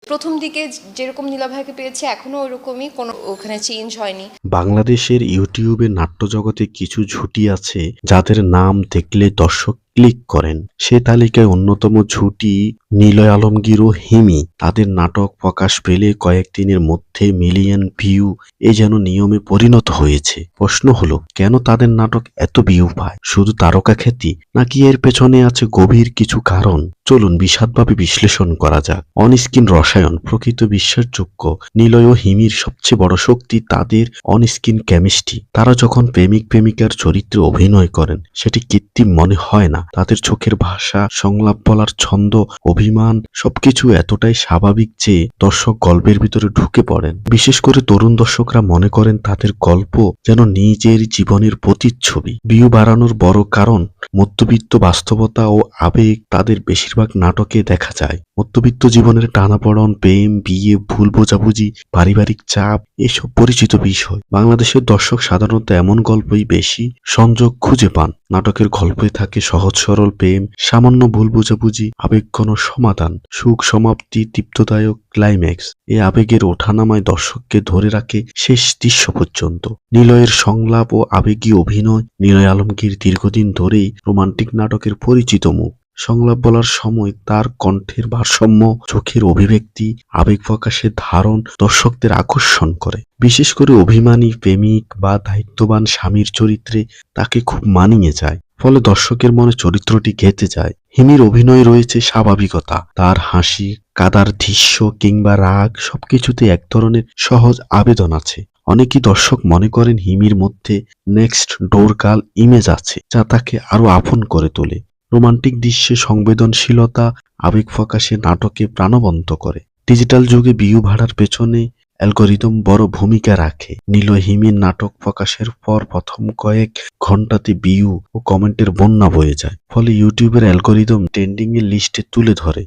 প্রথম দিকে যেরকম নীলা ভাইকে পেয়েছে এখনো ওরকমই, কোনো ওখানে চেঞ্জ হয়নি। বাংলাদেশের ইউটিউবে নাট্যজগতে কিছু ঝুঁটি আছে যাদের নাম দেখলে দর্শক ক্লিক করেন। সে তালিকায় অন্যতম ঝুঁটি নিলয় আলমগীর ও হিমি। তাদের নাটক প্রকাশ পেলে কয়েকদিনের মধ্যে মিলিয়ন ভিউ এ যেন নিয়মে পরিণত হয়েছে। প্রশ্ন হলো, কেন তাদের নাটক এত ভিউ পায়? শুধু তারকা খ্যাতি, নাকি এর পেছনে আছে গভীর কিছু কারণ? চলুন বিশদভাবে বিশ্লেষণ করা যাক। অনস্ক্রিন রসায়ন প্রকৃত বিশ্বাসযোগ্য। নিলয় ও হিমির সবচেয়ে বড় শক্তি তাদের অনস্ক্রিন কেমিস্ট্রি। তারা যখন প্রেমিক প্রেমিকার চরিত্রে অভিনয় করেন সেটি কৃত্রিম মনে হয় না। তাদের চোখের ভাষা, সংলাপ বলার ছন্দ, অভিমান সবকিছু এতটাই স্বাভাবিক যে দর্শক গল্পের ভিতরে ঢুকে পড়েন। বিশেষ করে তরুণ দর্শকরা মনে করেন তাদের গল্প যেন নিজের জীবনের প্রতিচ্ছবি। ভিউ বাড়ানোর বড় কারণ মধ্যবিত্ত বাস্তবতা ও আবেগ তাদের বেশিরভাগ নাটকে দেখা যায়। মধ্যবিত্ত জীবনের টানাপোড়েন, প্রেম, বিয়ে, ভুল বোঝাবুঝি, পারিবারিক চাপ এসব পরিচিত বিষয়। বাংলাদেশের দর্শক সাধারণত এমন গল্পই বেশি সংযোগ খুঁজে পান। নাটকের গল্পে থাকে সহজ সরল প্রেম, সামান্য ভুল বোঝাবুঝি, আবেগঘন সমাধান, সুখ সমাপ্তি, তৃপ্তদায়ক ক্লাইম্যাক্স। এই আবেগের ওঠানামায় দর্শককে ধরে রাখে শেষ দৃশ্য পর্যন্ত। নিলয়ের সংলাপ ও আবেগী অভিনয়। নিলয় আলমগীর দীর্ঘদিন ধরেই রোমান্টিক নাটকের পরিচিত মুখ। সংলাপ বলার সময় তার কণ্ঠের ভারসাম্য, চোখের অভিব্যক্তি, আবেগ প্রকাশের ধারণ দর্শকদের আকর্ষণ করে। বিশেষ করে অভিমানী প্রেমিক বা দায়িত্ববান স্বামীর চরিত্রে তাকে খুব মানিয়ে যায়। ফলে দর্শকের মনে চরিত্রটি গেঁথে যায়। হিমির অভিনয় রয়েছে স্বাভাবিকতা। তার হাসি, কাদার দৃশ্য কিংবা রাগ সবকিছুতে এক ধরনের সহজ আবেদন আছে। অনেকেই দর্শক মনে করেন হিমির মধ্যে নেক্সট ডোর গার্ল ইমেজ আছে, যা তাকে আরো আপন করে তোলে। রোমান্টিক দৃশ্যে সংবেদনশীলতা, আবেগ প্রকাশে নাটকে প্রাণবন্ত করে। ডিজিটাল যুগে ভিউ বাড়ার পেছনে অ্যালগরিদম বড় ভূমিকা রাখে। নিলয় হিমির নাটক প্রকাশের পর প্রথম কয়েক ঘন্টাতে ভিউ ও কমেন্টের বন্যা বয়ে যায়। ফলে ইউটিউবের অ্যালগরিদম ট্রেন্ডিং এর লিস্টে তুলে ধরে।